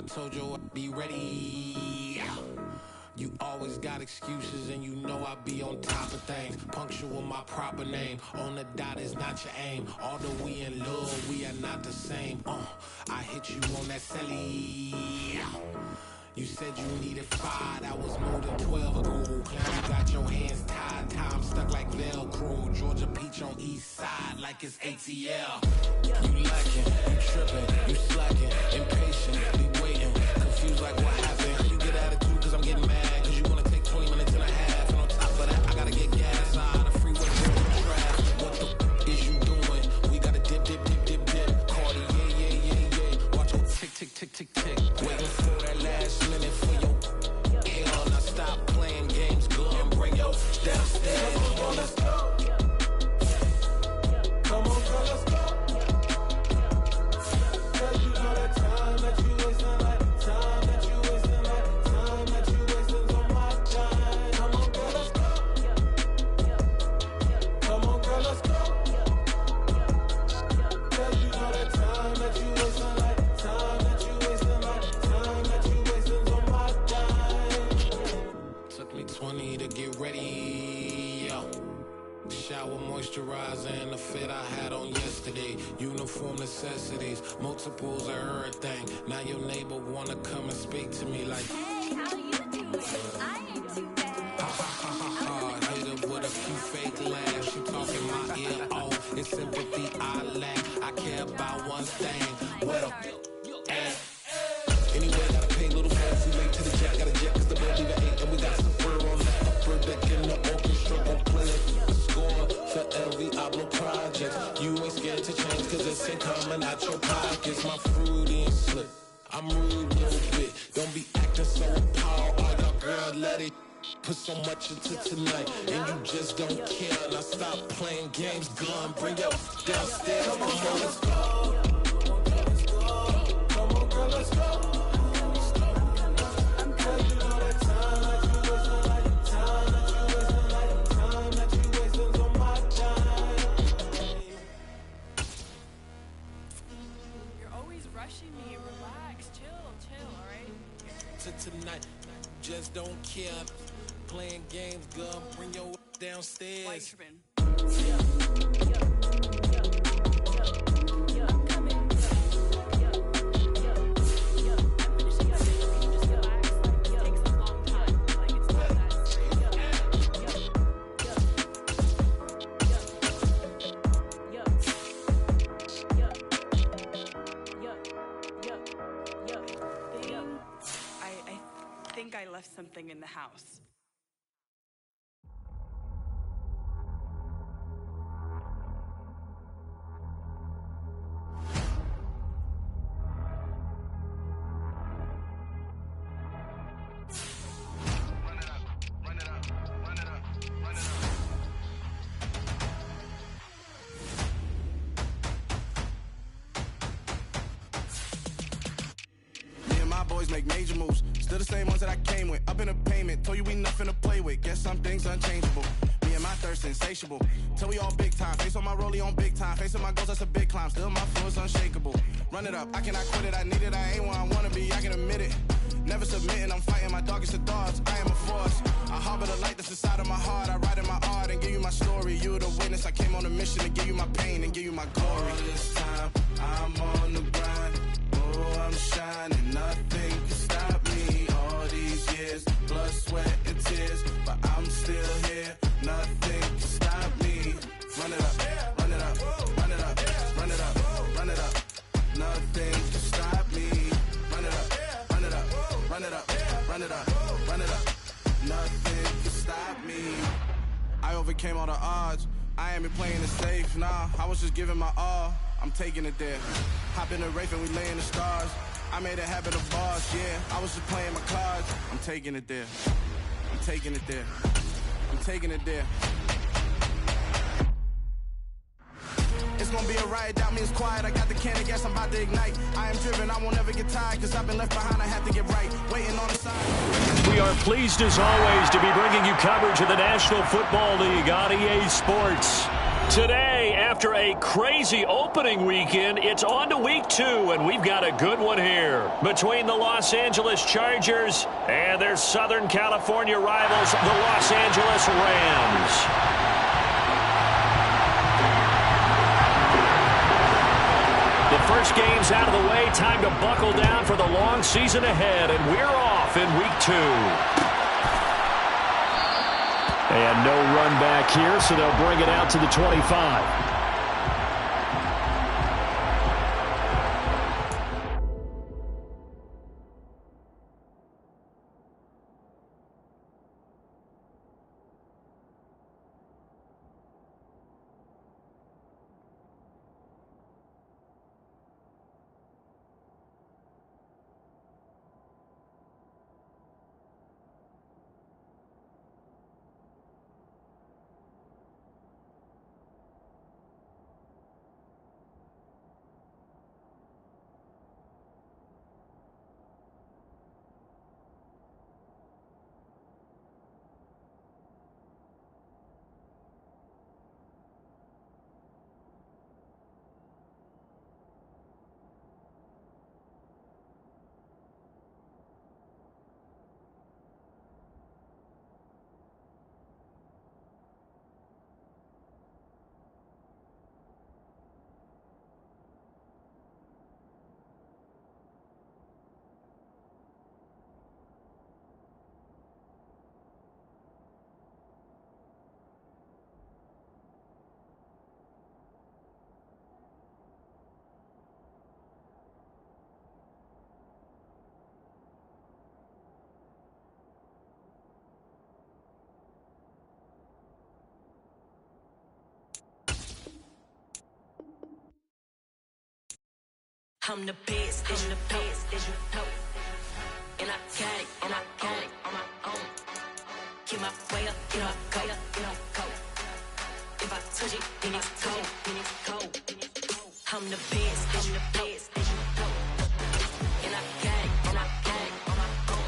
told you I'd be ready. You always got excuses and you know I be on top of things. Punctual my proper name. On the dot is not your aim. Although we in love, we are not the same. I hit you on that celly. You said you needed 5, that was more than 12 ago. Now you got your hands tied, time stuck like Velcro. Georgia Peach on east side like it's ATL. You lacking, you tripping, you slacking, impatient, be waiting, confused like what happened. You get attitude cause I'm getting mad, cause you wanna take 20 minutes and a half. And on top of that, I gotta get gas out of the freeway, trash. What the is you doing? We gotta dip, dip, dip, dip, dip. Cardi, yeah. Watch your tick, tick, tick, tick, tick. Waiting for that last minute for your hell. Now stop playing games, go and bring your downstairs. Come on, let's go. Come on, girl, let's go. Cause you know that time that you wasting, like time that you wasting, like time that you wasting on my time. Come on, girl, let's go. Come on, girl, let's go. Cause you know that time that you wasting, like time that you wasting, like time that you wasting on my time. Took me 20 to get ready, yo. Shower, moisturizer, and the fit I had on yesterday. Uniform necessities, multiples of everything. Now your neighbor wanna come and speak to me like, hey, how you doing? I ain't too bad. hard. Hit her with a few fake laughs. She talking my ear off. It's sympathy I lack. I care about one thing. What up? Anyway, gotta pay little gas. We late to the jack. Got a jet cause the bed leave at 8. And we got some fur on that upper deck in the orchestra. Gon' play a score for every Ablo project. You ain't scared to change cause it's ain't coming out your pockets. My fruity and slip. I'm rude a little bit. Don't be acting so appalled. Oh, your girl, let it put so much into tonight. And you just don't care. Now stop playing games. Gun, bring your downstairs. Come on, let's go. Come on, girl, let's go. Tonight, just don't care. Playing games, girl, bring your downstairs. I left something in the house. Boys make major moves, still the same ones that I came with. Up in the payment, told you we nothing to play with. Guess some things unchangeable. Me and my thirst insatiable. Till we all big time. Face on my rollie on big time. Facing my goals, that's a big climb. Still my flow is unshakable. Run it up, I cannot quit it. I need it, I ain't where I wanna be. I can admit it. Never submitting, I'm fighting my darkest of thoughts. I am a force. I harbor the light that's inside of my heart. I write in my art and give you my story. You the witness. I came on a mission to give you my pain and give you my glory. All this time, I'm on the grind. Oh, I'm shining. Nothing can stop me. All these years, blood, sweat, and tears, but I'm still here. Nothing can stop me. Run it up, run it up, run it up, run it up, run it up. Nothing can stop me. Run it up, run it up, run it up, run it up, run it up. Nothing can stop me. I overcame all the odds. I ain't been playing it safe, nah. I was just giving my all. I'm taking it there. Hop in the Wraith and we lay in the stars. I made a habit of bars, yeah. I was just playing my cards. I'm taking it there. I'm taking it there. I'm taking it there. It's gonna be a riot, doubt me it's quiet. I got the can of gas, I'm about to ignite. I am driven, I won't ever get tired, cause I've been left behind, I have to get right. Waiting on the side. We are pleased as always to be bringing you coverage of the National Football League on EA Sports. Today, after a crazy opening weekend, it's on to week 2, and we've got a good one here. Between the Los Angeles Chargers and their Southern California rivals, the Los Angeles Rams. The first game's out of the way. Time to buckle down for the long season ahead, and we're off in week 2. And no run back here, so they'll bring it out to the 25. I'm the best, as you know. And I got it, and I got it on my own. Get my way up, get my go, go. If I touch it, then it's cold, I'm the best, as you know. And I got it on my own.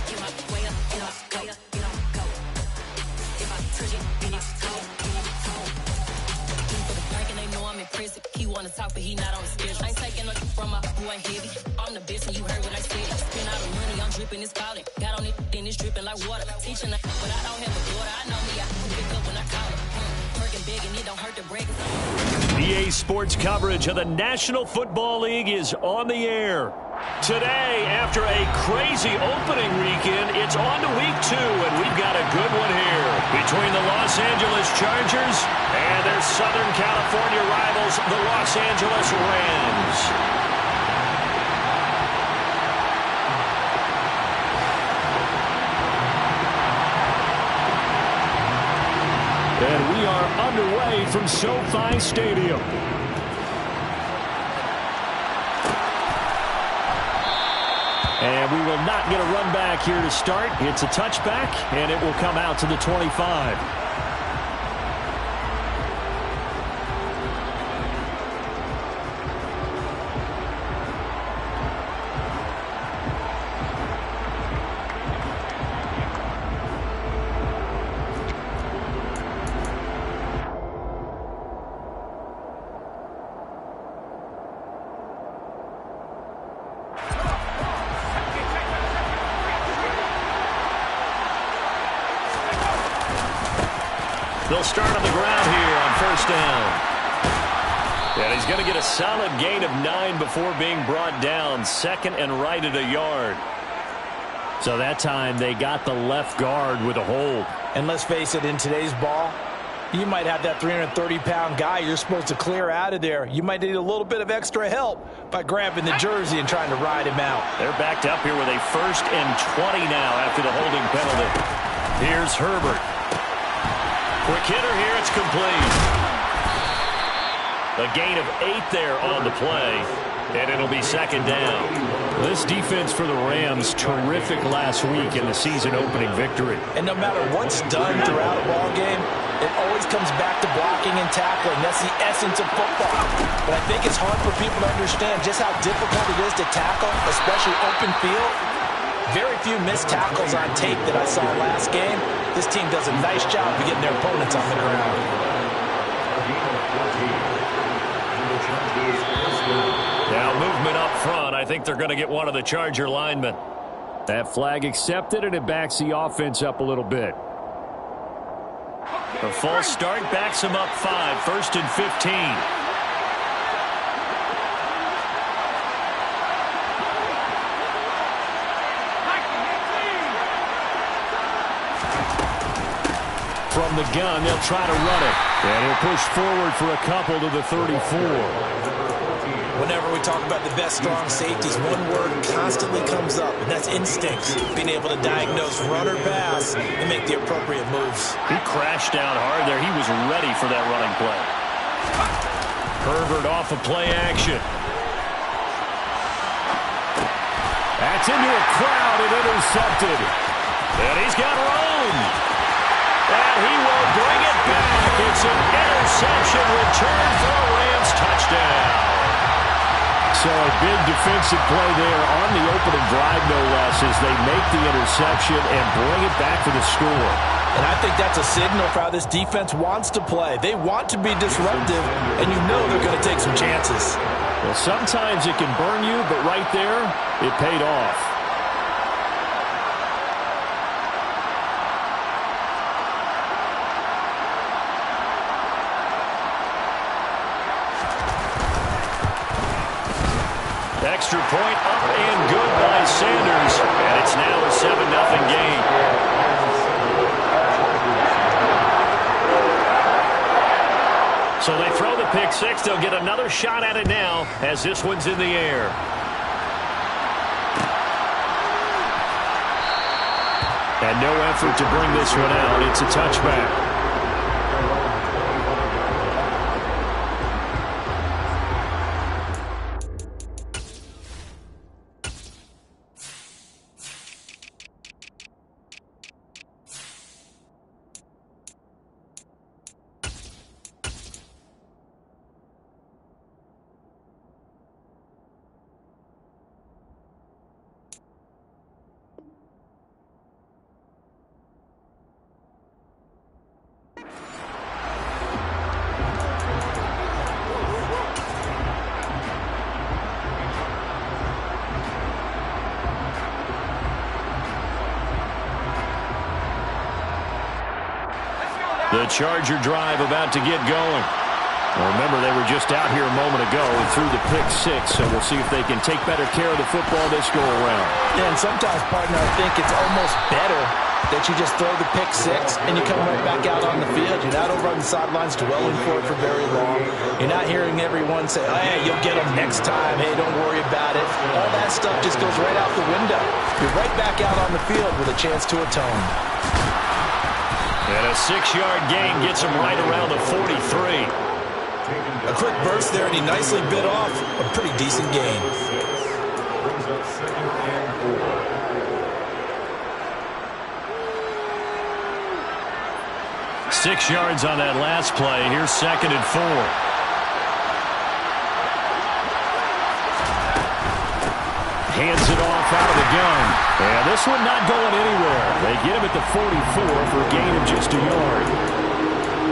Get my way up, get my go. If I touch it, then it's cold, For the bank and they know I'm in prison. He wanna talk, but he not on the schedule. I ain't taking nothing from my who ain't heavy. I'm the best and you heard what I said. Spend all the money, I'm dripping, it's calling. Got on it, then it's dripping like water. Teaching but I don't have a daughter. I know me, I pick up when I call her. Working big and it don't hurt to break it. EA Sports coverage of the National Football League is on the air. Today, after a crazy opening weekend, it's on to week 2, and we've got a good one here. Between the Los Angeles Chargers and their Southern California rivals, the Los Angeles Rams. And we are underway from SoFi Stadium. And we will not get a run back here to start. It's a touchback, and it will come out to the 25. They'll start on the ground here on first down. And he's going to get a solid gain of 9 before being brought down. Second and right at a yard. So that time they got the left guard with a hold. And let's face it, in today's ball, you might have that 330-pound guy you're supposed to clear out of there. You might need a little bit of extra help by grabbing the jersey and trying to ride him out. They're backed up here with a 1st and 20 now after the holding penalty. Here's Herbert. Quick hitter here, it's complete. A gain of 8 there on the play, and it'll be second down. This defense for the Rams, terrific last week in the season-opening victory. And no matter what's done throughout a ball game, it always comes back to blocking and tackling. That's the essence of football. But I think it's hard for people to understand just how difficult it is to tackle, especially open field. Very few missed tackles on tape that I saw last game. This team does a nice job of getting their opponents on the ground. Now movement up front. I think they're going to get one of the Charger linemen. That flag accepted, and it backs the offense up a little bit. A false start backs him up 5, 1st and 15. From the gun, they'll try to run it. And he'll push forward for a couple to the 34. Whenever we talk about the best strong safeties, one word constantly comes up, and that's instincts. Being able to diagnose run or pass and make the appropriate moves. He crashed down hard there. He was ready for that running play. Herbert off of play action. That's into a crowd and intercepted. And he's got room. And he will bring it back. It's an interception return for a Rams touchdown. So a big defensive play there on the opening drive, no less, as they make the interception and bring it back for the score. And I think that's a signal for how this defense wants to play. They want to be disruptive, and you know they're going to take some chances. Well, sometimes it can burn you, but right there, it paid off. Extra point up and good by Sanders. And it's now a 7-0 game. So they throw the pick six. They'll get another shot at it now as this one's in the air. And no effort to bring this one out. It's a touchback. The Charger drive about to get going. Well, remember, they were just out here a moment ago and threw the pick six, so we'll see if they can take better care of the football this go-around. Yeah, and sometimes, partner, I think it's almost better that you just throw the pick six and you come right back out on the field. You're not over on the sidelines dwelling for it for very long. You're not hearing everyone say, oh, hey, you'll get them next time. Hey, don't worry about it. All that stuff just goes right out the window. You're right back out on the field with a chance to atone. And a 6-yard gain gets him right around the 43. A quick burst there, and he nicely bit off a pretty decent gain. 6 yards on that last play. Here's 2nd and 4. Hands it off out of the gun. And this one not going anywhere. They get him at the 44 for a gain of just a yard.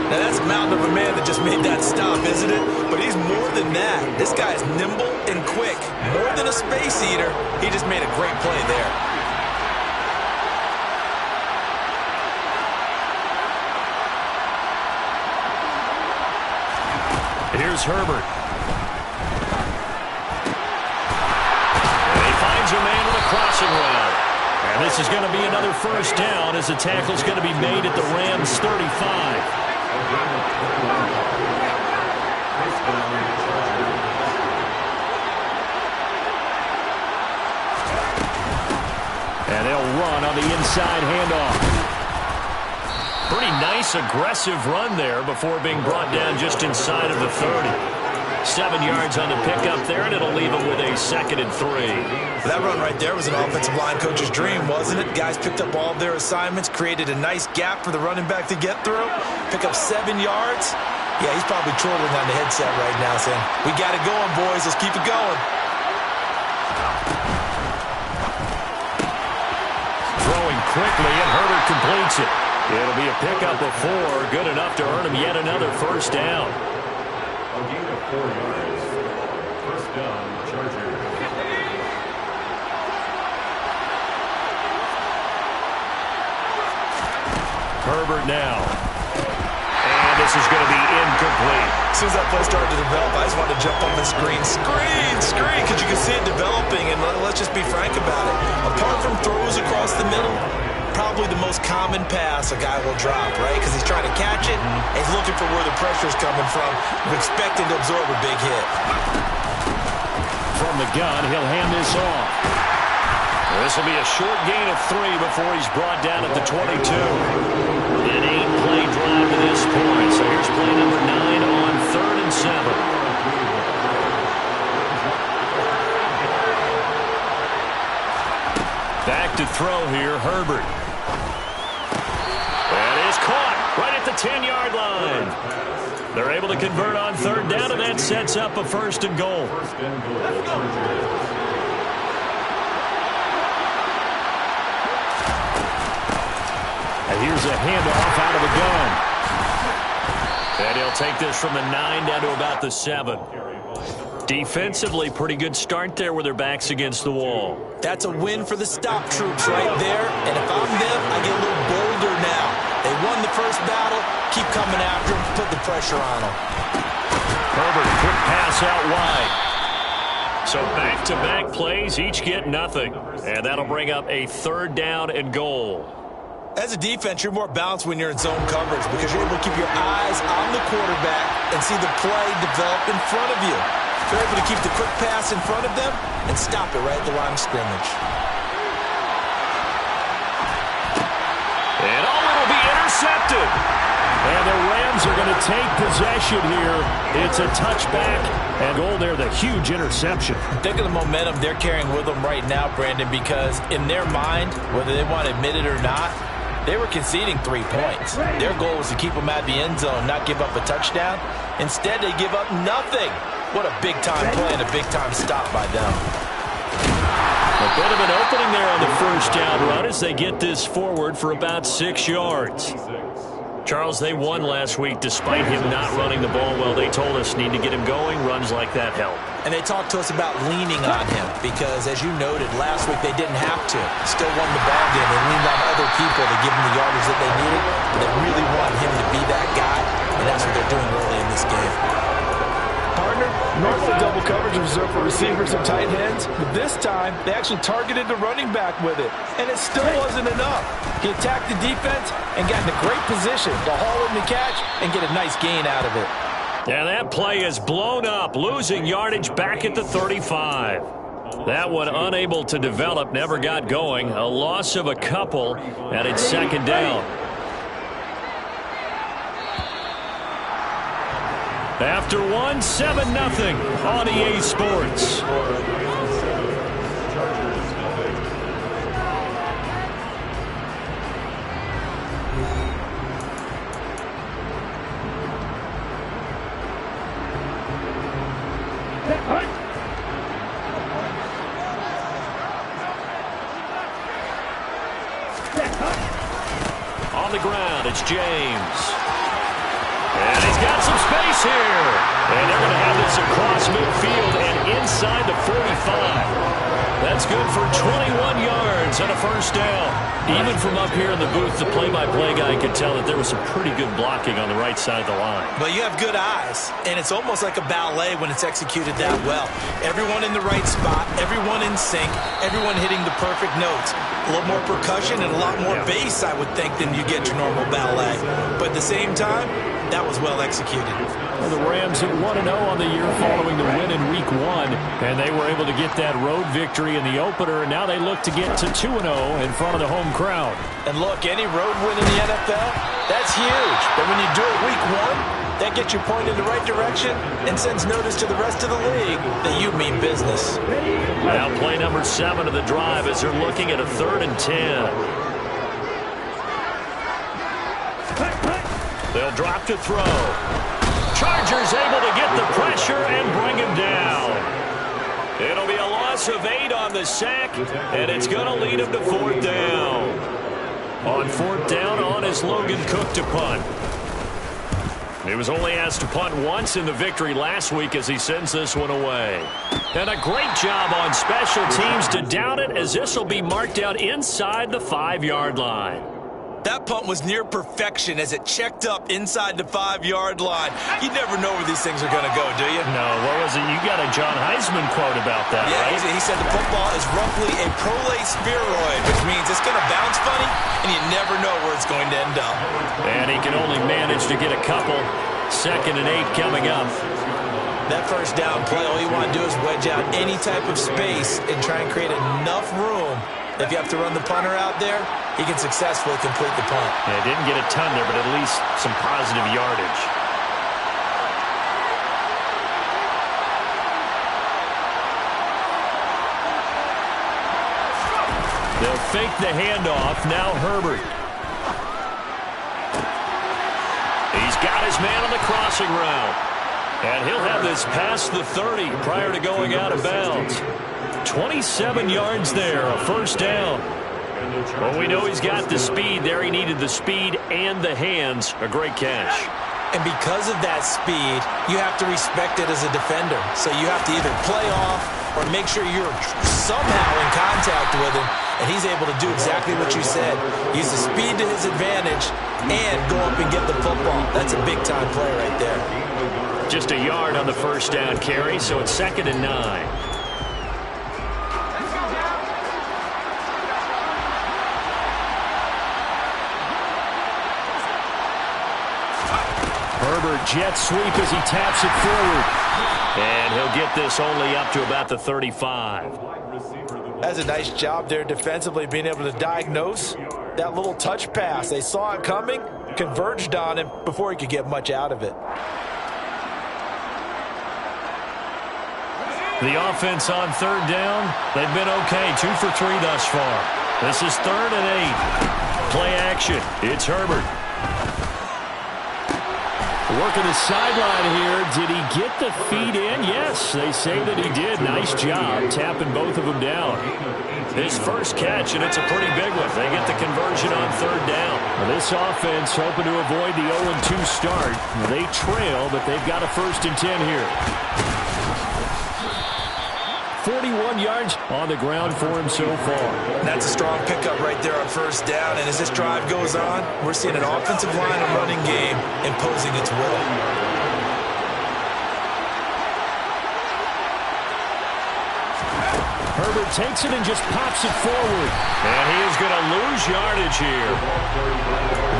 Now that's a mountain of a man that just made that stop, isn't it? But he's more than that. This guy is nimble and quick. More than a space eater. He just made a great play there. Here's Herbert. A man with a crossing route. And this is going to be another first down as the tackle is going to be made at the Rams 35. And they'll run on the inside handoff. Pretty nice, aggressive run there before being brought down just inside of the 30. 7 yards on the pickup there, and it'll leave him with a 2nd and 3. That run right there was an offensive line coach's dream, wasn't it? Guys picked up all of their assignments, created a nice gap for the running back to get through, pick up 7 yards. Yeah, he's probably chortling on the headset right now saying, we got it going, boys. Let's keep it going. Throwing quickly, and Herbert completes it. It'll be a pickup of 4, good enough to earn him yet another first down. A gain of 4 yards. First down, Chargers. Herbert now. And this is going to be incomplete. As soon as that play started to develop, I just wanted to jump on the screen. Screen, because you can see it developing, and let's just be frank about it. Apart from throws across the middle, probably the most common pass a guy will drop, right? Because he's trying to catch it, and he's looking for where the pressure's coming from, expecting to absorb a big hit. From the gun, he'll hand this off. This will be a short gain of 3 before he's brought down at the 22. An 8-play drive to this point. So here's play number 9 on 3rd and 7. Back to throw here, Herbert. That is caught right at the 10-yard line. They're able to convert on 3rd down, and that sets up a 1st and goal. And here's a handoff out of the gun. And he'll take this from the 9 down to about the 7. Defensively, pretty good start there with their backs against the wall. That's a win for the stop troops right there. And if I'm them, I get a little bolder now. They won the first battle. Keep coming after them. Put the pressure on them. Herbert, quick pass out wide. So back-to-back plays, each get nothing. And that'll bring up a 3rd down and goal. As a defense, you're more balanced when you're in zone coverage because you're able to keep your eyes on the quarterback and see the play develop in front of you. You're able to keep the quick pass in front of them and stop it right at the line of scrimmage. And it'll be intercepted. And the Rams are going to take possession here. It's a touchback and goal there, the huge interception. Think of the momentum they're carrying with them right now, Brandon, because in their mind, whether they want to admit it or not, they were conceding 3 points. Their goal was to keep them at the end zone, not give up a touchdown. Instead, they give up nothing. What a big-time play and a big-time stop by them. A bit of an opening there on the first down run as they get this forward for about 6 yards. Charles, they won last week despite him not running the ball well. They told us need to get him going. Runs like that help. And they talked to us about leaning on him because, as you noted, last week they didn't have to. Still won the ball game. They leaned on other people to give them the yardage that they needed. But they really want him to be that guy, and that's what they're doing early in this game. Partner, normally double coverage is reserved for receivers and tight ends, but this time they actually targeted the running back with it, and it still wasn't enough. He attacked the defense and got in a great position to haul in the catch and get a nice gain out of it. And that play is blown up, losing yardage back at the 35. That one unable to develop, never got going. A loss of a couple, and it's 2nd down. After 1, 7-0 on EA Sports. On the ground, it's James. And he's got some space here. And they're going to have this across midfield and inside the 45. That's good for 21 yards and a first down. Even from up here in the booth, the play-by-play guy could tell that there was some pretty good blocking on the right side of the line. But you have good eyes, and it's almost like a ballet when it's executed that well. Everyone in the right spot, everyone in sync, everyone hitting the perfect notes. A little more percussion and a lot more bass, I would think, than you get your normal ballet. But at the same time, that was well executed. Well, the Rams at 1-0 on the year following the win in Week 1, and they were able to get that road victory in the opener, and now they look to get to 2-0 in front of the home crowd. And look, any road win in the NFL, that's huge. But when you do it Week 1, that gets you pointed in the right direction and sends notice to the rest of the league that you mean business. Now play number 7 of the drive as they're looking at a 3rd and 10. They'll drop to throw. Chargers able to get the pressure and bring him down. It'll be a loss of 8 on the sack, and it's going to lead him to 4th down. On 4th down, on is Logan Cook to punt. He was only asked to punt once in the victory last week as he sends this one away. And a great job on special teams to down it, as this will be marked out inside the 5-yard line. That punt was near perfection as it checked up inside the 5-yard line. You never know where these things are going to go, do you? No, what was it? You got a John Heisman quote about that, yeah, right? He said the football is roughly a prolate spheroid, which means it's going to bounce funny, and you never know where it's going to end up. And he can only manage to get a couple. 2nd and 8 coming up. That first down play, all you want to do is wedge out any type of space and try and create enough room. If you have to run the punter out there, he can successfully complete the punt. Yeah, didn't get a ton there, but at least some positive yardage. They'll fake the handoff. Now Herbert. He's got his man on the crossing route. And he'll have this past the 30 prior to going out of bounds. 27 yards there, a 1st down. Well, we know he's got the speed there. He needed the speed and the hands. A great catch. And because of that speed, you have to respect it as a defender. So you have to either play off or make sure you're somehow in contact with him. And he's able to do exactly what you said. Use the speed to his advantage and go up and get the football. That's a big-time play right there. Just a yard on the 1st down carry, so it's 2nd and 9. Herbert jet sweep as he taps it forward. And he'll get this only up to about the 35. That's a nice job there defensively, being able to diagnose that little touch pass. They saw it coming, converged on him before he could get much out of it. The offense on 3rd down, they've been okay. 2 for 3 thus far. This is 3rd and 8. Play action. It's Herbert. Working the sideline here. Did he get the feet in? Yes, they say that he did. Nice job tapping both of them down. His first catch, and it's a pretty big one. They get the conversion on 3rd down. Well, this offense hoping to avoid the 0-2 start. They trail, but they've got a 1st and 10 here. 41 yards on the ground for him so far. That's a strong pickup right there on 1st down. And as this drive goes on, we're seeing an offensive line and running game imposing its will. Herbert takes it and just pops it forward. And he is going to lose yardage here.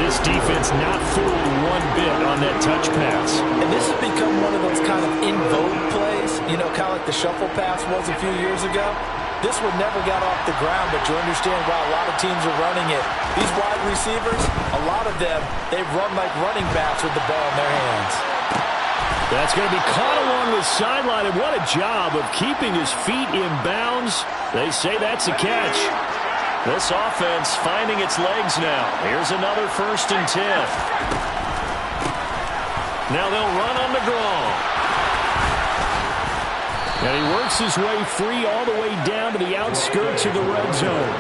This defense not fooled one bit on that touch pass. And this has become one of those kind of in vogue plays, you know, kind of like the shuffle pass was a few years ago. This one never got off the ground, but you understand why a lot of teams are running it. These wide receivers, a lot of them, they run like running backs with the ball in their hands. That's going to be caught along the sideline, and what a job of keeping his feet in bounds. They say that's a catch. This offense finding its legs now. Here's another 1st and 10. Now they'll run on the draw. And he works his way free all the way down to the outskirts of the red zone.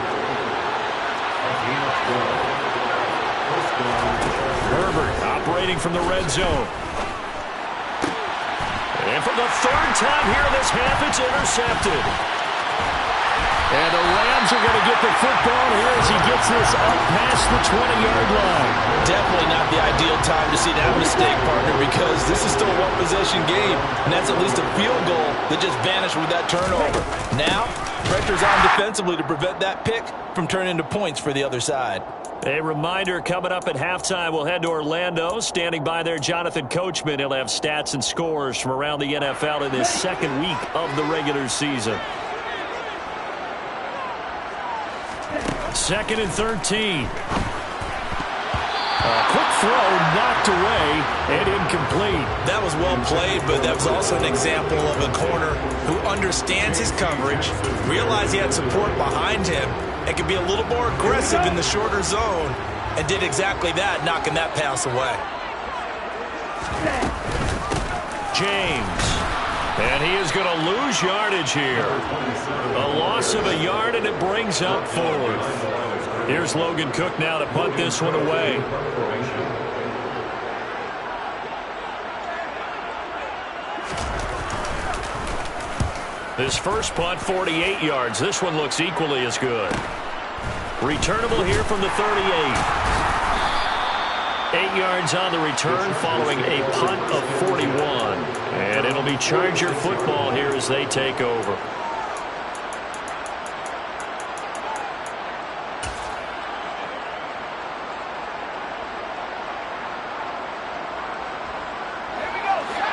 Herbert operating from the red zone. And for the 3rd time here in this half, it's intercepted. And the Rams are going to get the football here as he gets this up past the 20-yard line. Definitely not the ideal time to see that mistake, partner, because this is still a one-possession game, and that's at least a field goal that just vanished with that turnover. Now, pressure's on defensively to prevent that pick from turning into points for the other side. A reminder, coming up at halftime, we'll head to Orlando. Standing by there, Jonathan Coachman. He'll have stats and scores from around the NFL in this 2nd week of the regular season. 2nd and 13. A quick throw knocked away and incomplete. That was well played, but that was also an example of a corner who understands his coverage, realized he had support behind him, and could be a little more aggressive in the shorter zone, and did exactly that, knocking that pass away. James. And he is going to lose yardage here. A loss of a yard, and it brings up 4th. Here's Logan Cook now to punt this one away. His first punt, 48 yards. This one looks equally as good. Returnable here from the 38. 8 yards on the return following a punt of 41. And it'll be Charger football here as they take over.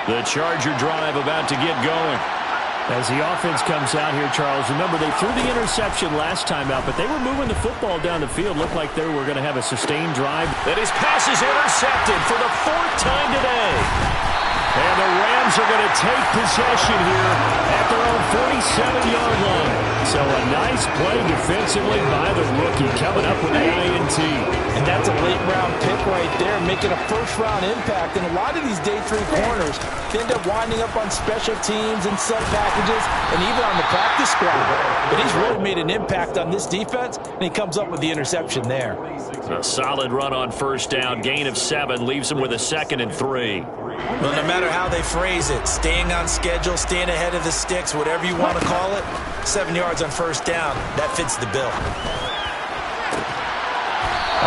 The Charger drive about to get going. As the offense comes out here, Charles, remember they threw the interception last time out, but they were moving the football down the field. Looked like they were going to have a sustained drive. And his pass is intercepted for the 4th time today. And the Rams are going to take possession here at their own 47-yard line. So a nice play defensively by the rookie coming up with the INT. And that's a late-round pick right there, making a first-round impact. And a lot of these day 3 corners end up winding up on special teams and sub packages and even on the practice squad. But he's really made an impact on this defense, and he comes up with the interception there. A solid run on first down. Gain of 7 leaves him with a 2nd and 3. Well, no matter how they phrase it, staying on schedule, staying ahead of the sticks, whatever you want to call it, 7 yards on first down, that fits the bill.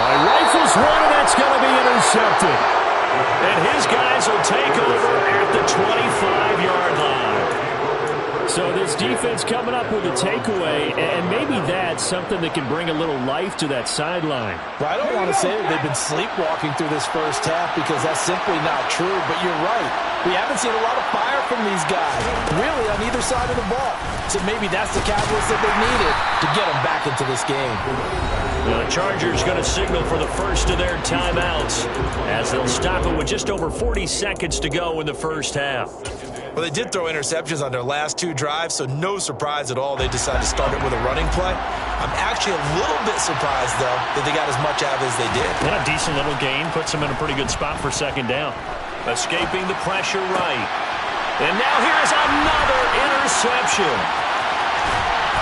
Rifles one, and that's going to be intercepted. And his guys will take over at the 25-yard line. So this defense coming up with a takeaway, and maybe that's something that can bring a little life to that sideline. Well, I don't want to say that they've been sleepwalking through this first half because that's simply not true, but you're right. We haven't seen a lot of fire from these guys, really, on either side of the ball. So maybe that's the catalyst that they needed to get them back into this game. The Chargers going to signal for the first of their timeouts as they'll stop it with just over 40 seconds to go in the first half. Well, they did throw interceptions on their last 2 drives, so no surprise at all they decided to start it with a running play. I'm actually a little bit surprised, though, that they got as much out of it as they did. And a decent little gain puts them in a pretty good spot for 2nd down. Escaping the pressure right. And now here's another interception.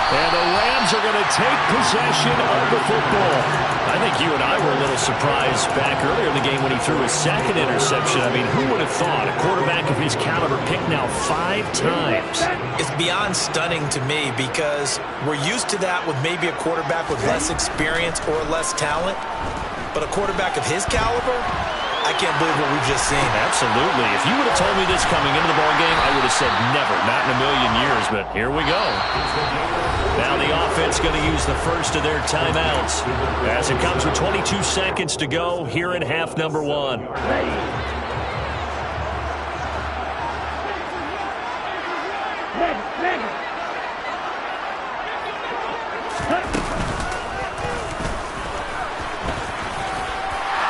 And the Rams are going to take possession of the football. I think you and I were a little surprised back earlier in the game when he threw his 2nd interception. I mean, who would have thought a quarterback of his caliber picked now 5 times? It's beyond stunning to me because we're used to that with maybe a quarterback with less experience or less talent. But a quarterback of his caliber, I can't believe what we've just seen. Absolutely. If you would have told me this coming into the ballgame, I would have said never, not in a million years, but here we go. Now the offense going to use the first of their timeouts as it comes with 22 seconds to go here in half number 1.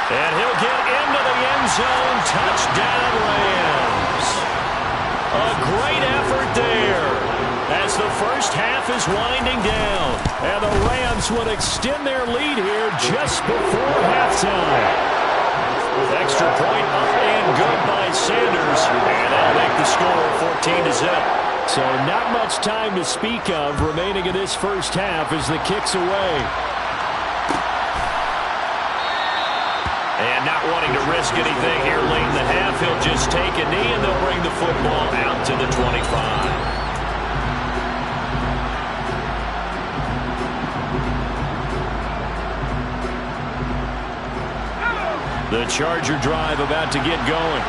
And he'll get into the end zone. Touchdown, Rams. A great effort there as the first half is winding down. And the Rams would extend their lead here just before halftime. Extra point up and good by Sanders. And that'll make the score 14-0. So not much time to speak of remaining in this first half as the kick's away. And not wanting to risk anything here late in the half, he'll just take a knee and they'll bring the football out to the 25. The Charger drive about to get going.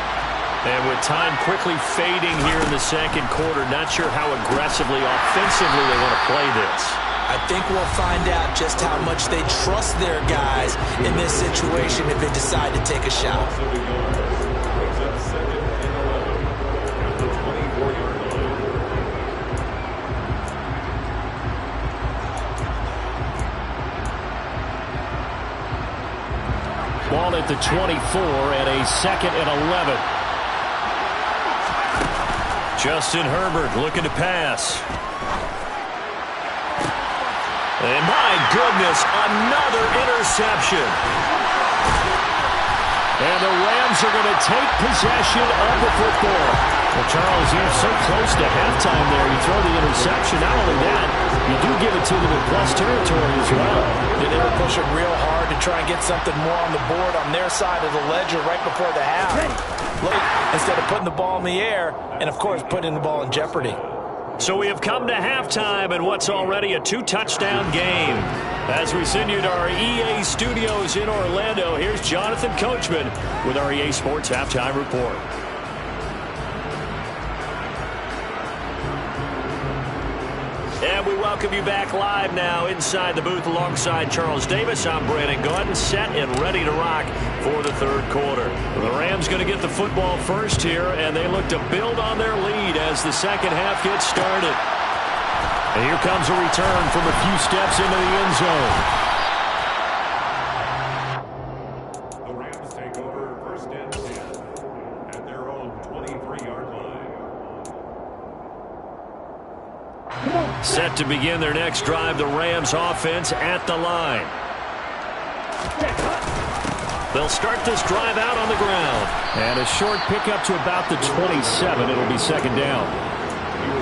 And with time quickly fading here in the second quarter, not sure how aggressively, offensively they want to play this. I think we'll find out just how much they trust their guys in this situation if they decide to take a shot. Ball at the 24 and a 2nd and 11. Justin Herbert looking to pass. And my goodness, another interception. And the Rams are going to take possession of the football. Well, Charles, you're so close to halftime there. You throw the interception. Not only that, you do give it to them in plus territory as well. Yeah, they were pushing real hard to try and get something more on the board on their side of the ledger right before the half. Instead of putting the ball in the air and, of course, putting the ball in jeopardy. So we have come to halftime in what's already a 2-touchdown game. As we send you to our EA studios in Orlando, here's Jonathan Coachman with our EA Sports Halftime Report. And we welcome you back live now inside the booth alongside Charles Davis. I'm Brandon Gaudin, set and ready to rock for the third quarter. The Rams going to get the football first here, and they look to build on their lead as the second half gets started. And here comes a return from a few steps into the end zone. The Rams take over first and 10 at their own 23-yard line. Set to begin their next drive, the Rams offense at the line. They'll start this drive out on the ground. And a short pickup to about the 27. It'll be second down.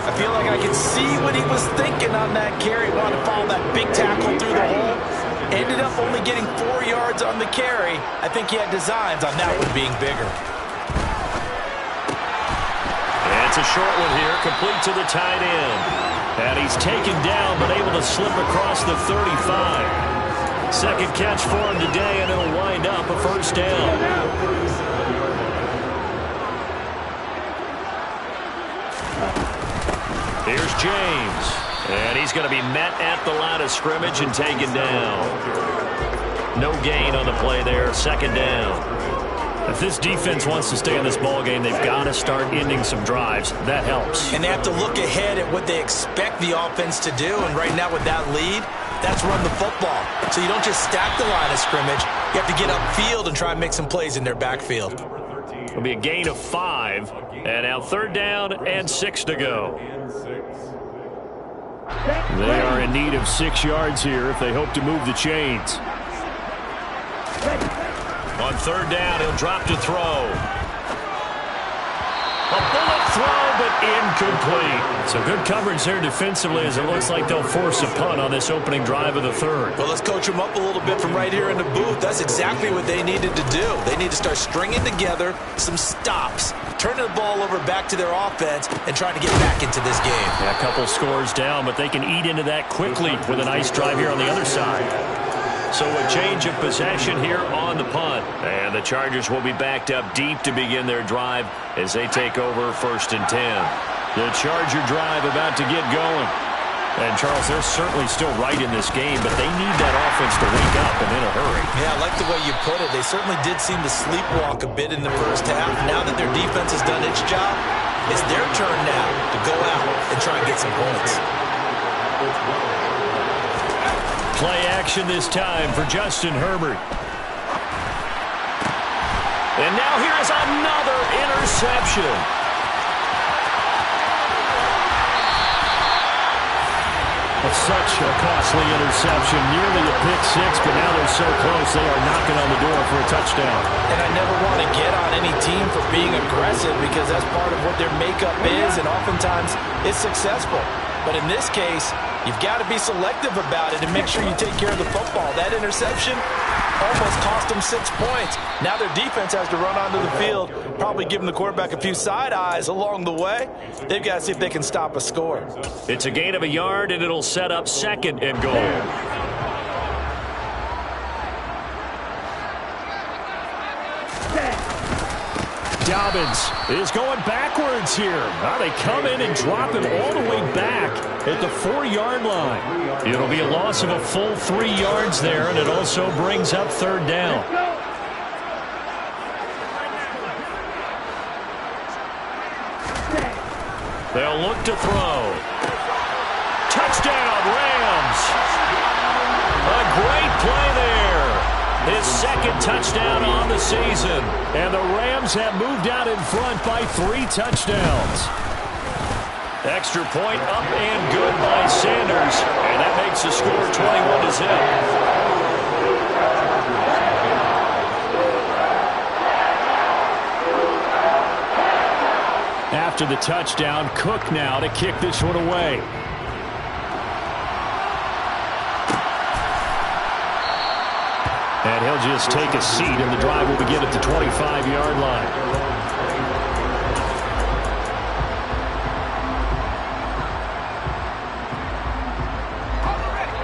I feel like I can see what he was thinking on that carry. Wanted to follow that big tackle through the hole. Ended up only getting 4 yards on the carry. I think he had designs on that one being bigger. And it's a short one here, complete to the tight end. And he's taken down, but able to slip across the 35. Second catch for him today, and it'll wind up a first down. Here's James. And he's going to be met at the line of scrimmage and taken down. No gain on the play there, second down. If this defense wants to stay in this ballgame, they've got to start ending some drives. That helps. And they have to look ahead at what they expect the offense to do. And right now with that lead, that's run the football. So you don't just stack the line of scrimmage. You have to get upfield and try and make some plays in their backfield. It'll be a gain of 5. And now third down and 6 to go. They are in need of 6 yards here if they hope to move the chains. On third down, he'll drop to throw. A bullet throw, but incomplete. So good coverage there defensively as it looks like they'll force a punt on this opening drive of the third. Well, let's coach them up a little bit from right here in the booth. That's exactly what they needed to do. They need to start stringing together some stops, turning the ball over back to their offense, and trying to get back into this game. Yeah, a couple scores down, but they can eat into that quickly with a nice drive here on the other side. So a change of possession here on the punt. And the Chargers will be backed up deep to begin their drive as they take over first and 10. The Charger drive about to get going. And, Charles, they're certainly still right in this game, but they need that offense to wake up and in a hurry. Yeah, I like the way you put it. They certainly did seem to sleepwalk a bit in the first half. Now that their defense has done its job, it's their turn now to go out and try and get some points. Play action this time for Justin Herbert. And now here is another interception. That's such a costly interception. Nearly a pick six, but now they're so close they are knocking on the door for a touchdown. And I never want to get on any team for being aggressive because that's part of what their makeup is, and oftentimes it's successful. But in this case, you've got to be selective about it and make sure you take care of the football. That interception almost cost them 6 points. Now their defense has to run onto the field, probably giving the quarterback a few side eyes along the way. They've got to see if they can stop a score. It's a gain of a yard, and it'll set up second and goal. Dobbins is going backwards here. Now they come in and drop him all the way back at the 4-yard line. It'll be a loss of a full 3 yards there, and it also brings up third down. They'll look to throw. Touchdown, Rams. A great play there. His second touchdown on the season. And the Rams have moved out in front by 3 touchdowns. Extra point up and good by Sanders. And that makes the score 21-0. After the touchdown, Cook now to kick this one away. And he'll just take a seat, and the drive will begin at the 25-yard line.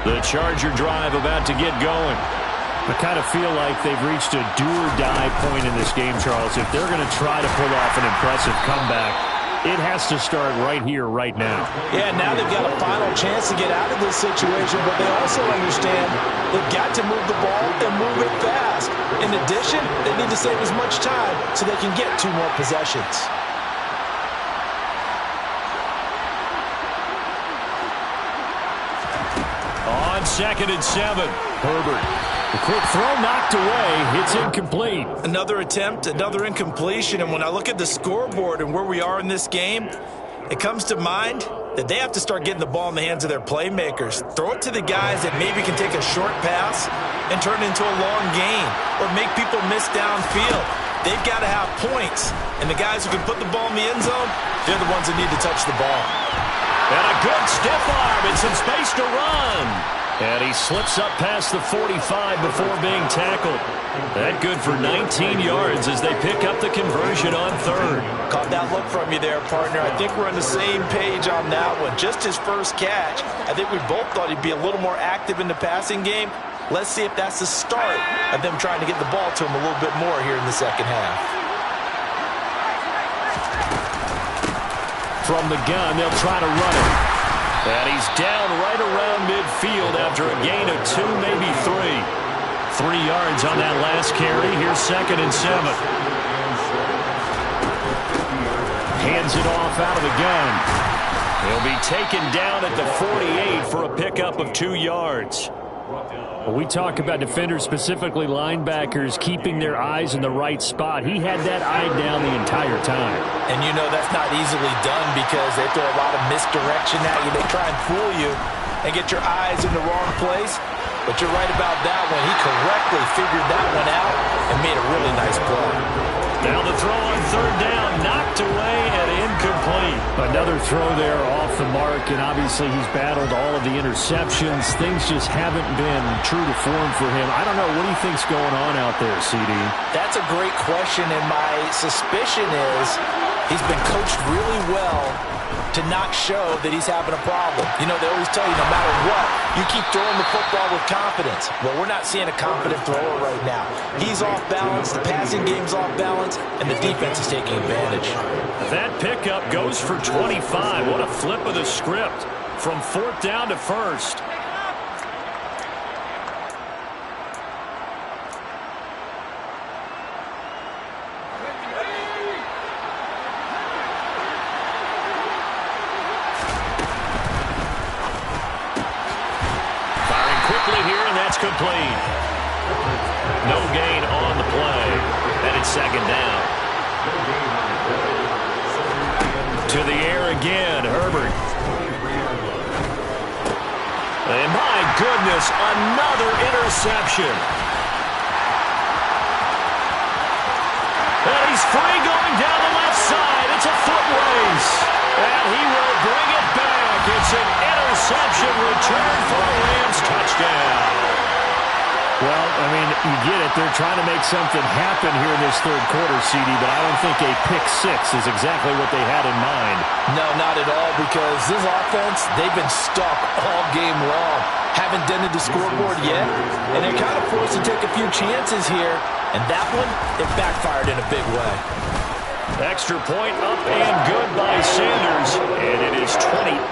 The Charger drive about to get going. I kind of feel like they've reached a do-or-die point in this game, Charles. If they're going to try to pull off an impressive comeback, it has to start right here, right now. Yeah, now they've got a final chance to get out of this situation, but they also understand they've got to move the ball and move it fast. In addition, they need to save as much time so they can get 2 more possessions. On 2nd and 7, Herbert. The quick throw knocked away. It's incomplete. Another attempt, another incompletion. And when I look at the scoreboard and where we are in this game, it comes to mind that they have to start getting the ball in the hands of their playmakers. Throw it to the guys that maybe can take a short pass and turn it into a long gain or make people miss downfield. They've got to have points. And the guys who can put the ball in the end zone, they're the ones that need to touch the ball. And a good stiff arm and some space to run. And he slips up past the 45 before being tackled. That good for 19 yards as they pick up the conversion on 3rd. Caught that look from you there, partner. I think we're on the same page on that one. Just his first catch. I think we both thought he'd be a little more active in the passing game. Let's see if that's the start of them trying to get the ball to him a little bit more here in the second half. From the gun, they'll try to run it. And he's down right around midfield after a gain of 2, maybe 3. 3 yards on that last carry. Here's 2nd and 7. Hands it off out of the gun. He'll be taken down at the 48 for a pickup of 2 yards. When we talk about defenders, specifically linebackers, keeping their eyes in the right spot, he had that eye down the entire time. And you know that's not easily done because they throw a lot of misdirection at you. They try and fool you and get your eyes in the wrong place. But you're right about that one. He correctly figured that one out and made a really nice play. Now the throw on 3rd down, knocked away and incomplete. Another throw there off the mark, and obviously he's battled all of the interceptions. Things just haven't been true to form for him. I don't know. What do you think's going on out there, CD? That's a great question, and my suspicion is he's been coached really well to not show that he's having a problem. You know, they always tell you no matter what, you keep throwing the football with confidence. Well, we're not seeing a confident thrower right now. He's off balance, the passing game's off balance, and the defense is taking advantage. That pickup goes for 25. What a flip of the script from 4th down to 1st. Complete. No gain on the play. And it's 2nd down. To the air again, Herbert. And my goodness, another interception. And he's free going down the left side. It's a foot race. And he will bring it back. It's an interception return for a Rams touchdown. Well, I mean, you get it. They're trying to make something happen here in this 3rd quarter, CD, but I don't think a pick-6 is exactly what they had in mind. No, not at all, because this offense, they've been stuck all game long. Haven't dented the scoreboard yet, and they're kind of forced to take a few chances here, and that one, it backfired in a big way. Extra point up and good by Sanders, and it is 28-0.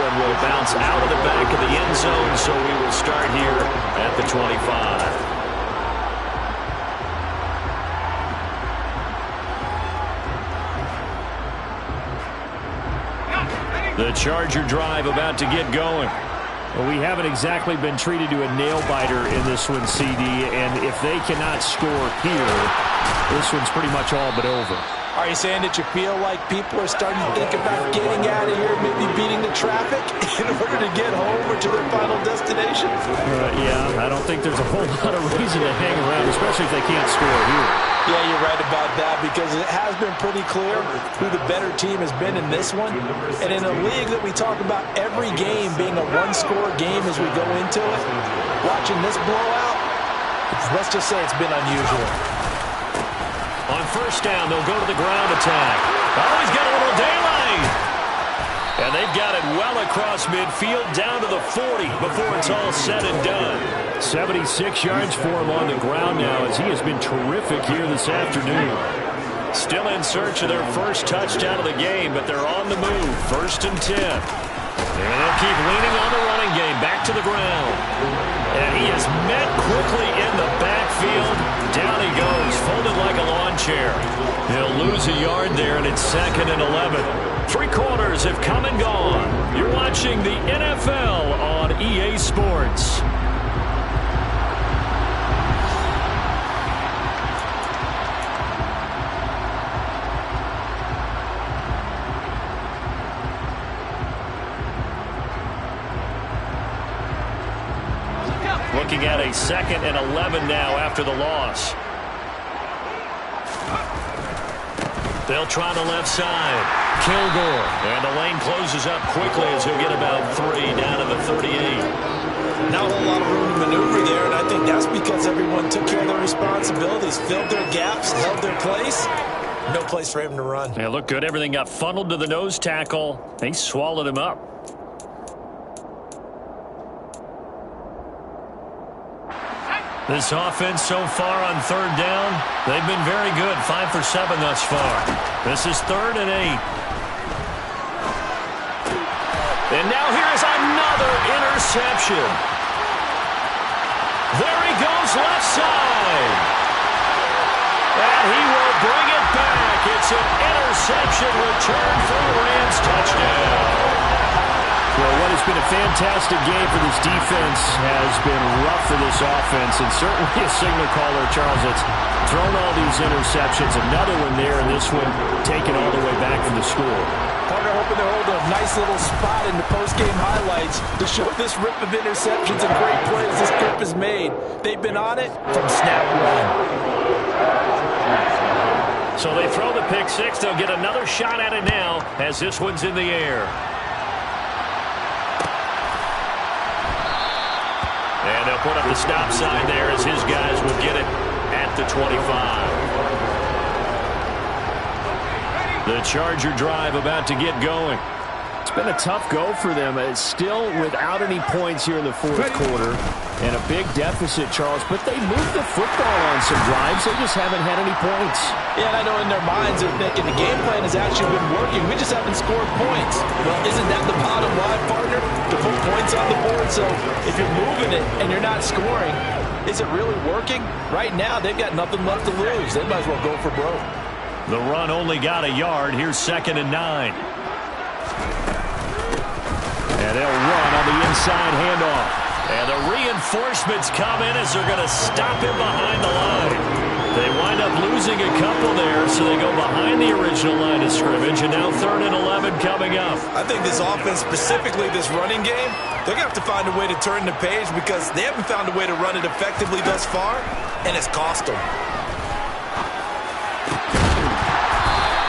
Will bounce out of the back of the end zone, so we will start here at the 25. The Charger drive about to get going. Well, we haven't exactly been treated to a nail-biter in this one, CD, and if they cannot score here, this one's pretty much all but over. Are you saying that you feel like people are starting to think about getting out of here, maybe beating the traffic in order to get home or to their final destination? Yeah, I don't think there's a whole lot of reason to hang around, especially if they can't score here. Yeah, you're right about that because it has been pretty clear who the better team has been in this one. And in a league that we talk about every game being a one-score game as we go into it, watching this blowout, let's just say it's been unusual. On first down, they'll go to the ground attack. Oh, he's got a little daylight. And they've got it well across midfield down to the 40 before it's all said and done. 76 yards for him on the ground now as he has been terrific here this afternoon. Still in search of their first touchdown of the game, but they're on the move. 1st and 10. And they'll keep leaning on the running game. Back to the ground. And he is met quickly in the backfield. Down he goes, folded like a lawn chair. He'll lose a yard there, and it's 2nd and 11. 3 quarters have come and gone. You're watching the NFL on EA Sports. Looking at a 2nd and 11 now after the loss. They'll try the left side. Kilgore. And the lane closes up quickly as he'll get about 3 down to the 38. Not a whole lot of room to maneuver there, and I think that's because everyone took care of their responsibilities, filled their gaps, held their place. No place for him to run. Yeah, looked good. Everything got funneled to the nose tackle. They swallowed him up. This offense so far on 3rd down, they've been very good. 5 for 7 thus far. This is 3rd and 8. And now here is another interception. There he goes left side. And he will bring it back. It's an interception return for the Rams touchdown. Well, what has been a fantastic game for this defense has been rough for this offense, and certainly a signal caller, Charles, that's thrown all these interceptions. Another one there, and this one taken all the way back from the score. Partner hoping they're holding a nice little spot in the post-game highlights to show this rip of interceptions and great plays this group has made. They've been on it from snap one. So they throw the pick 6. They'll get another shot at it now as this one's in the air. And they'll put up the stop sign there as his guys will get it at the 25. The Charger drive about to get going. It's been a tough go for them. It's still without any points here in the 4th quarter. And a big deficit, Charles. But they moved the football on some drives. They just haven't had any points. Yeah, and I know in their minds they're thinking the game plan has actually been working. We just haven't scored points. Well, isn't that the bottom line, partner? To put points on the board. So if you're moving it and you're not scoring, is it really working? Right now, they've got nothing left to lose. They might as well go for broke. The run only got a yard. Here's 2nd and 9. And they'll run on the inside handoff. And the reinforcements come in as they're going to stop him behind the line. They wind up losing a couple there, so they go behind the original line of scrimmage, and now 3rd and 11 coming up. I think this offense, specifically this running game, they're going to have to find a way to turn the page because they haven't found a way to run it effectively thus far, and it's cost them.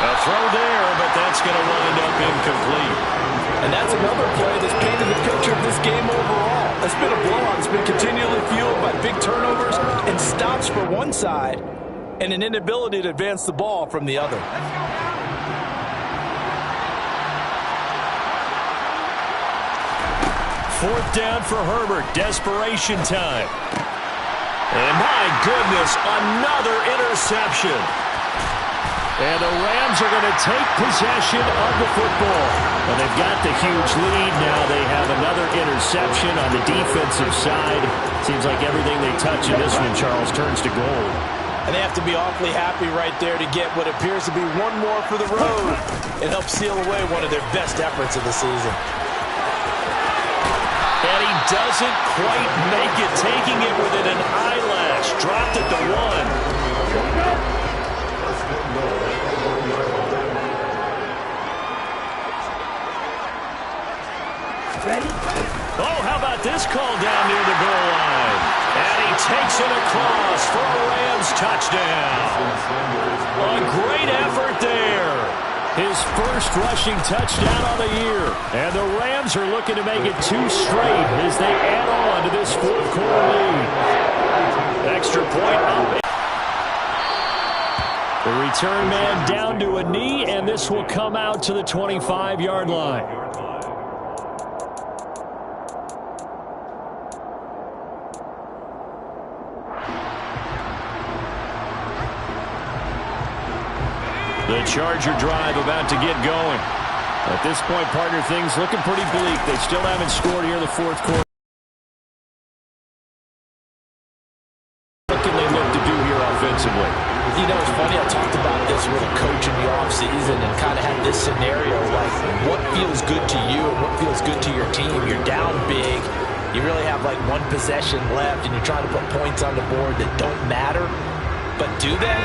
A throw there, but that's going to wind up incomplete. And that's another play that's painted the picture of this game overall. It's been a blowout. It's been continually fueled by big turnovers and stops for one side and an inability to advance the ball from the other. 4th down for Herbert. Desperation time. And my goodness, another interception. And the Rams are going to take possession of the football. And they've got the huge lead. Now they have another interception on the defensive side. Seems like everything they touch in this one, Charles, turns to gold. And they have to be awfully happy right there to get what appears to be one more for the road and help seal away one of their best efforts of the season. And he doesn't quite make it, taking it within an eyelash. Dropped at the 1. Oh, how about this call down near the goal line? And he takes it across for a Rams touchdown. A great effort there. His first rushing touchdown on the year. And the Rams are looking to make it 2 straight as they add on to this fourth-quarter lead. Extra point up. The return man down to a knee, and this will come out to the 25-yard line. The Charger drive about to get going. At this point, partner, things looking pretty bleak. They still haven't scored here in the fourth quarter. What can they look to do here offensively? You know, it's funny, I talked about this with a coach in the offseason and kind of had this scenario like what feels good to you and what feels good to your team. You're down big. You really have like one possession left and you're trying to put points on the board that don't matter. But do they?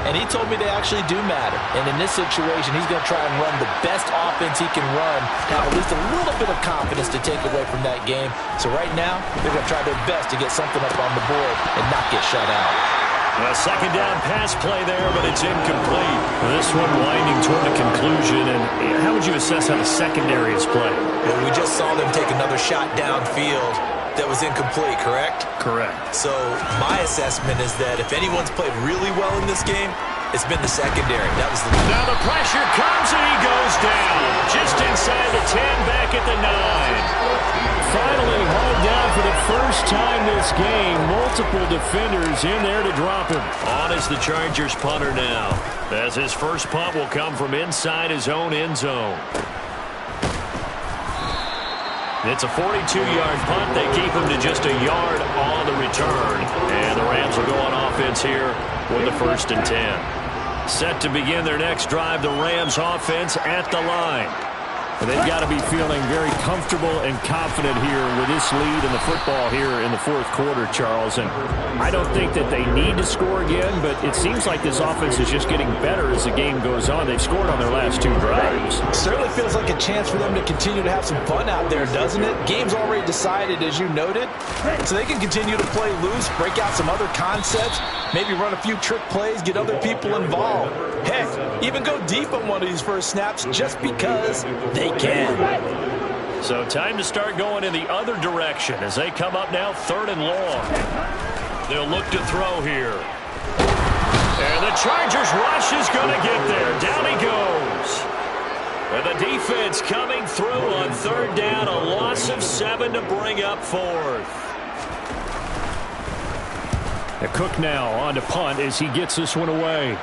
And he told me they actually do matter. And in this situation, he's going to try and run the best offense he can run, have at least a little bit of confidence to take away from that game. So right now, they're going to try their best to get something up on the board and not get shut out. A second down pass play there, but it's incomplete. This one winding toward a conclusion. And how would you assess how the secondary is playing? Well, we just saw them take another shot downfield that was incomplete, correct? Correct. So my assessment is that if anyone's played really well in this game, it's been the secondary. That was the Now the pressure comes and he goes down. Just inside the 10, back at the 9. Finally hauled down for the first time this game. Multiple defenders in there to drop him. On is the Chargers punter now, as his first punt will come from inside his own end zone. It's a 42-yard punt. They keep him to just a yard on the return. And the Rams will go on offense here with the 1st and 10. Set to begin their next drive, the Rams offense at the line. And they've got to be feeling very comfortable and confident here with this lead in the football here in the fourth quarter, Charles. And I don't think that they need to score again, but it seems like this offense is just getting better as the game goes on. They've scored on their last 2 drives. Certainly feels like a chance for them to continue to have some fun out there, doesn't it? Game's already decided, as you noted, so they can continue to play loose, break out some other concepts, maybe run a few trick plays, get other people involved. Heck, even go deep on one of these first snaps just because they can. So time to start going in the other direction as they come up now 3rd and long. They'll look to throw here. And the Chargers rush is going to get there. Down he goes. And the defense coming through on 3rd down. A loss of 7 to bring up 4th. Cook now on to punt as he gets this one away.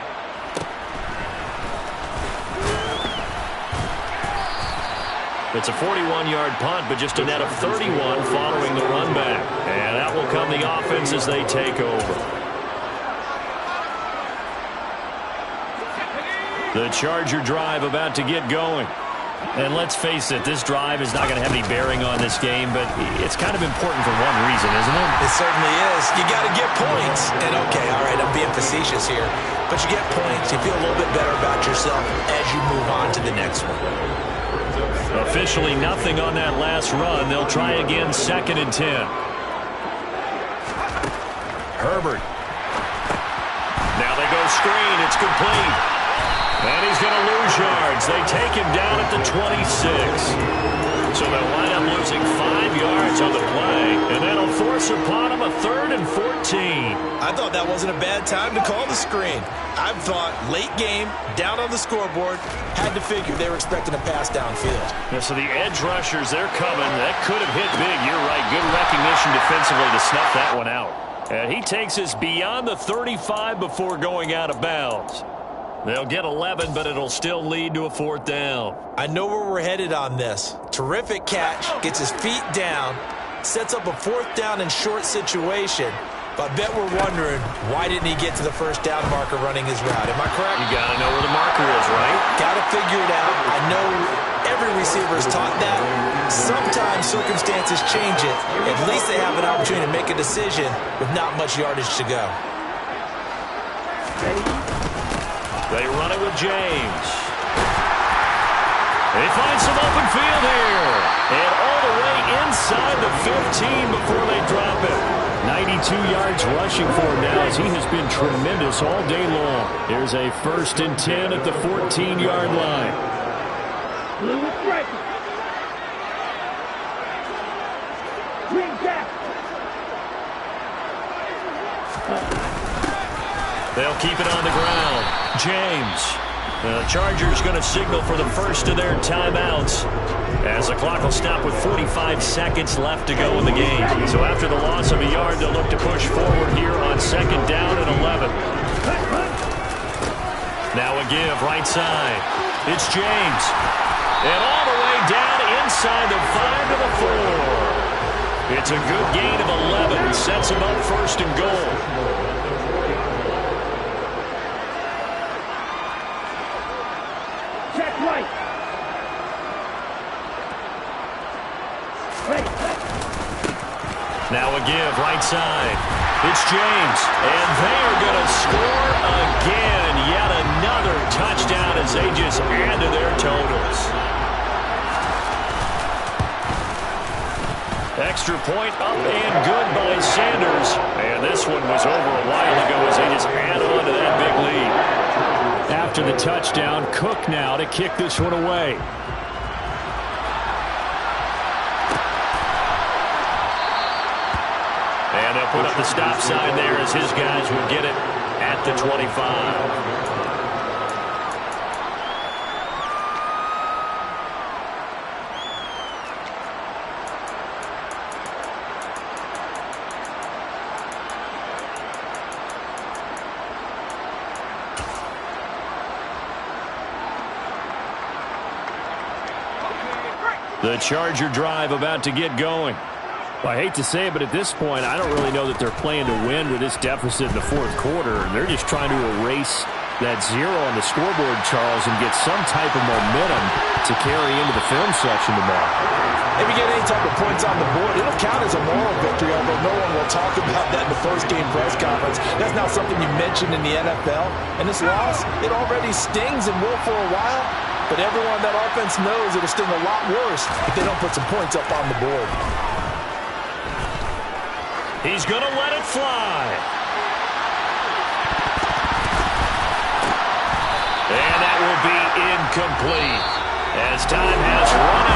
It's a 41-yard punt, but just a net of 31 following the run back. And that will come the offense as they take over. The Charger drive about to get going. And let's face it, this drive is not going to have any bearing on this game, but it's kind of important for one reason, isn't it? It certainly is. You got to get points. And okay, all right, I'm being facetious here, but you get points. You feel a little bit better about yourself as you move on to the next one. Officially nothing on that last run. They'll try again 2nd and 10. Herbert. Now they go screen. It's complete. And he's going to lose yards. They take him down at the 26. So they'll wind up losing 5 yards on the play. And that'll force upon him a 3rd and 14. I thought that wasn't a bad time to call the screen. I thought late game, down on the scoreboard, had to figure they were expecting a pass downfield. Yeah, so the edge rushers, they're coming. That could have hit big. You're right. Good recognition defensively to snuff that one out. And he takes us beyond the 35 before going out of bounds. They'll get 11, but it'll still lead to a 4th down. I know where we're headed on this. Terrific catch, gets his feet down, sets up a 4th down and short situation. But I bet we're wondering, why didn't he get to the 1st down marker running his route? Am I correct? You got to know where the marker is, right? Got to figure it out. I know every receiver is taught that. Sometimes circumstances change it. At least they have an opportunity to make a decision with not much yardage to go. They run it with James. They find some open field here. And all the way inside the 15 before they drop it. 92 yards rushing for him now as he has been tremendous all day long. Here's a 1st and 10 at the 14-yard line. Blue is striking. Green back. They'll keep it on the ground. James. The Chargers going to signal for the first of their timeouts as the clock will stop with 45 seconds left to go in the game. So after the loss of a yard, they'll look to push forward here on 2nd down and 11. Now a give right side. It's James. And all the way down inside the 5 to the 4. It's a good gain of 11. Sets him up 1st and goal. Now a give right side. It's James. And they're going to score again. Yet another touchdown as they just add to their totals. Extra point up and good by Sanders. And this one was over a while ago as they just add on to that big lead. After the touchdown, Cook now to kick this one away. And they'll put up the stop sign there as his guys will get it at the 25. The Charger drive about to get going. Well, I hate to say it, but at this point, I don't really know that they're playing to win with this deficit in the 4th quarter. They're just trying to erase that 0 on the scoreboard, Charles, and get some type of momentum to carry into the film section tomorrow. If you get any type of points on the board, it'll count as a moral victory, although no one will talk about that in the post-game press conference. That's not something you mentioned in the NFL. And this loss, it already stings and will for a while, but everyone on that offense knows it'll sting a lot worse if they don't put some points up on the board. He's going to let it fly. And that will be incomplete as time has run